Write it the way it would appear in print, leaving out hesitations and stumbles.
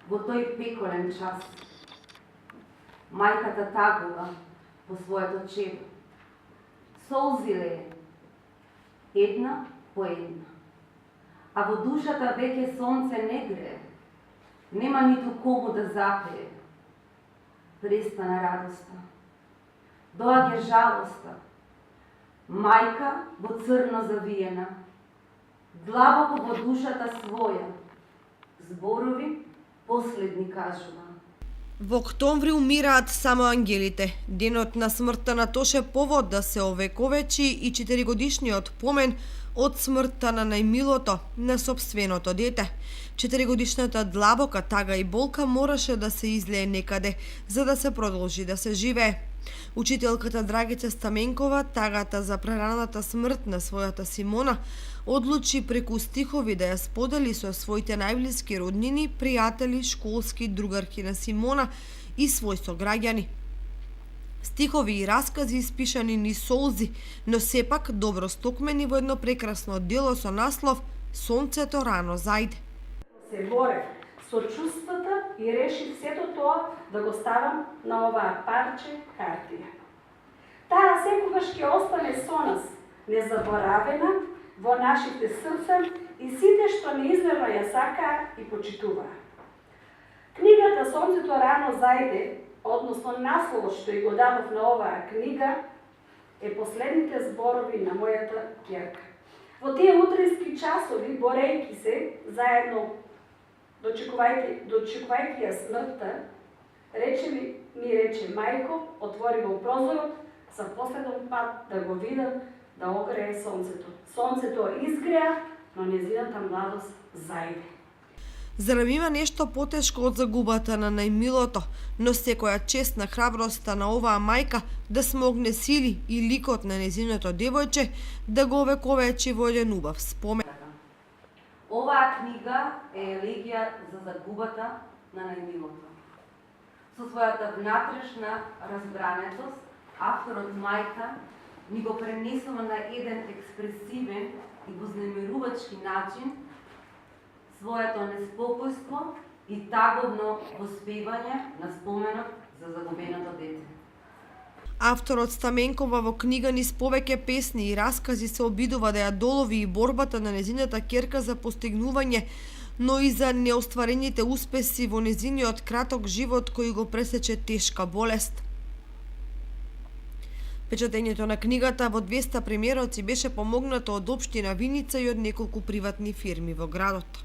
во тој пеколен час. Мајката тагува по своето чедо. Солзи лее, една по една. А во душата веќе сонце не грее. Нема ниту кому да запее. Престана радоста. Доаѓа жалоста. Мајка во црно завиена. Длабоко во душата своја. Зборови последни кажува. Во октомври умираат само ангелите. Денот на смртта на Тоше повод да се овековечи и 4-годишниот помен од смртта на најмилото, на собственото дете. 4-годишната длабока тага и болка мораше да се излее некаде, за да се продолжи да се живее. Учителката Драгица Стаменкова, тагата за прераната смрт на својата Симона, одлучи преку стихови да ја сподели со своите најблиски роднини, пријатели, школски другарки на Симона и свој сограѓани. Стихови и раскази испишани низ солзи, но сепак добро стокмени во едно прекрасно дело со наслов "Сонцето рано зајде". Се борев со чувствата и решив сето тоа да го ставам на оваа парче хартија. Таа секогаш ќе остане со нас, незаборавена во нашите срца и сите што неизмерно ја сакаа и почитуваа. Книгата "Сонцето рано зајде", односно насловот што и го дадов на оваа книга, е последните зборови на мојата ќерка. Во тие утрески часови, борејќи се заедно, дочекувајќи ја смртта, ми рече мајко, отвори го прозорот, за последен пат да го видам да огрее сонцето. Сонцето изгреа, но нејзината младост зајде. Зарем има нешто потешко од загубата на најмилото, но секоја чест на храброста на оваа мајка да смогне сили и ликот на нејзиното девојче да го овековечи во еден убав спомен. Оваа книга е елегија за загубата на најмилото. Со својата внатрешна разбранетост, авторот мајка ни го пренесува на еден експресивен и вознемирувачки начин своето неспокојство и таговно воспевање на споменот за загубеното дете. Авторот Стаменкова во книга низ повеќе песни и раскази се обидува да ја долови и борбата на незината ќерка за постигнување, но и за неостварените успеси во незиниот краток живот кој го пресече тешка болест. Печатењето на книгата во 200 примероци беше помогнато од општина Виница и од неколку приватни фирми во градот.